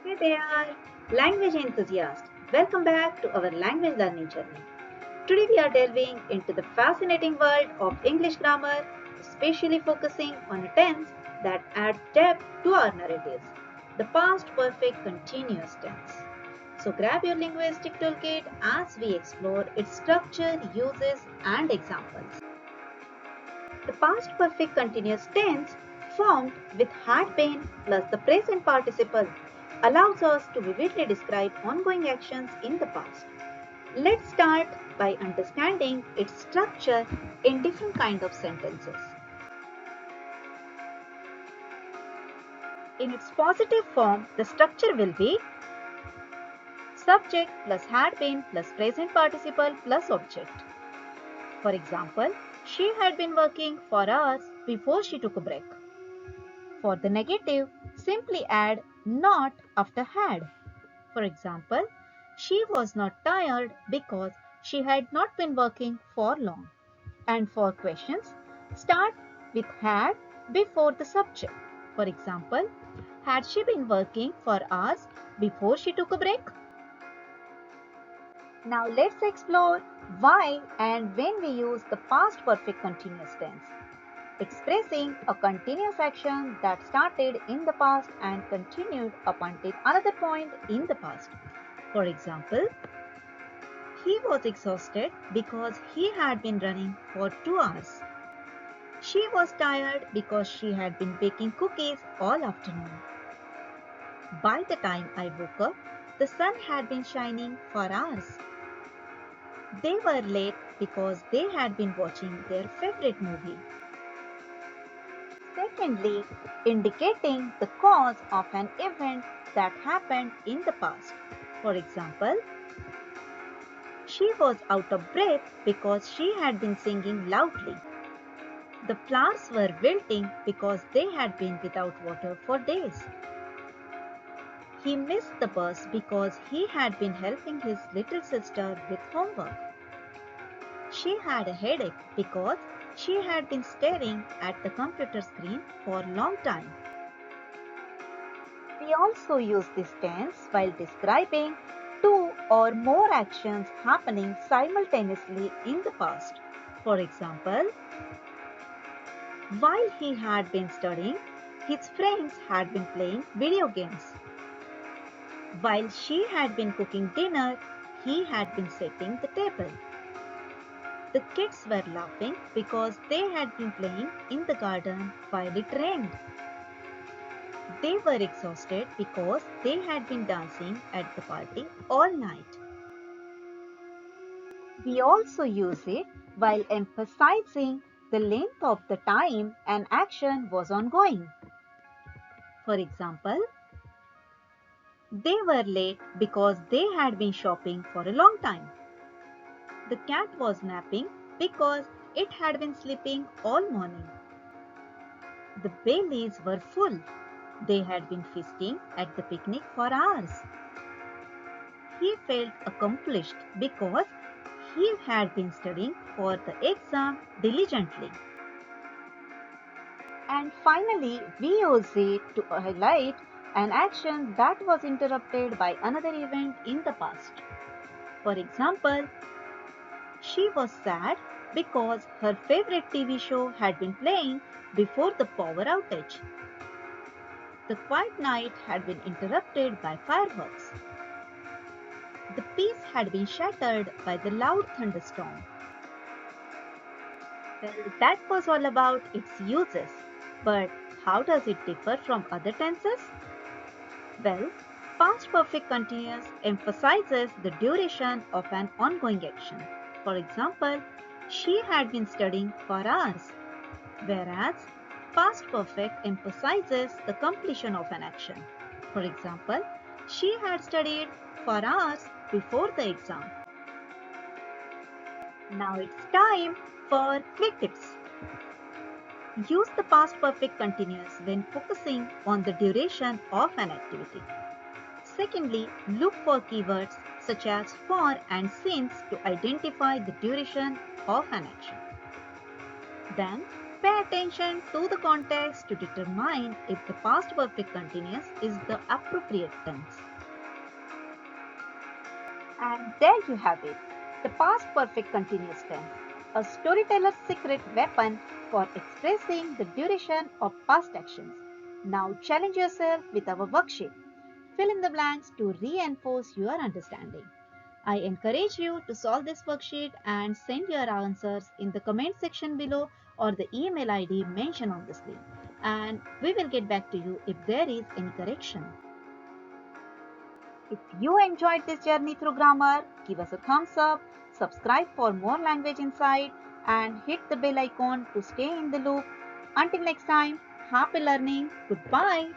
Hey there, language enthusiast. Welcome back to our language learning journey. Today we are delving into the fascinating world of English grammar, especially focusing on a tense that adds depth to our narratives, the past perfect continuous tense. So grab your linguistic toolkit as we explore its structure, uses, and examples. The past perfect continuous tense, formed with had been plus the present participle, allows us to vividly describe ongoing actions in the past. Let's start by understanding its structure in different kinds of sentences. In its positive form, the structure will be subject plus had been plus present participle plus object. For example, she had been working for hours before she took a break. For the negative, simply add not after had. For example, she was not tired because she had not been working for long. And for questions, start with had before the subject. For example, had she been working for hours before she took a break? Now let's explore why and when we use the past perfect continuous tense, expressing a continuous action that started in the past and continued up until another point in the past. For example, he was exhausted because he had been running for 2 hours. She was tired because she had been baking cookies all afternoon. By the time I woke up, the sun had been shining for hours. They were late because they had been watching their favorite movie. Secondly, indicating the cause of an event that happened in the past. For example, she was out of breath because she had been singing loudly. The flowers were wilting because they had been without water for days. He missed the bus because he had been helping his little sister with homework. She had a headache because she had been staring at the computer screen for a long time. We also use this tense while describing two or more actions happening simultaneously in the past. For example, while he had been studying, his friends had been playing video games. While she had been cooking dinner, he had been setting the table. The kids were laughing because they had been playing in the garden while it rained. They were exhausted because they had been dancing at the party all night. We also use it while emphasizing the length of the time an action was ongoing. For example, they were late because they had been shopping for a long time. The cat was napping because it had been sleeping all morning. The Baileys were full. They had been feasting at the picnic for hours. He felt accomplished because he had been studying for the exam diligently. And finally, we use it to highlight an action that was interrupted by another event in the past. For example, she was sad because her favorite TV show had been playing before the power outage. The quiet night had been interrupted by fireworks. The peace had been shattered by the loud thunderstorm. Well, that was all about its uses. But how does it differ from other tenses? Well, past perfect continuous emphasizes the duration of an ongoing action. For example, she had been studying for hours, whereas past perfect emphasizes the completion of an action. For example, she had studied for hours before the exam. Now it's time for quick tips. Use the past perfect continuous when focusing on the duration of an activity. Secondly, look for keywords such as for and since to identify the duration of an action. Then, Pay attention to the context to determine if the past perfect continuous is the appropriate tense. And there you have it, the past perfect continuous tense, a storyteller's secret weapon for expressing the duration of past actions. Now challenge yourself with our worksheet. Fill in the blanks to reinforce your understanding. I encourage you to solve this worksheet and send your answers in the comment section below or the email ID mentioned on the screen. And we will get back to you if there is any correction. If you enjoyed this journey through grammar, give us a thumbs up, subscribe for more language insight, and hit the bell icon to stay in the loop. Until next time, happy learning. Goodbye.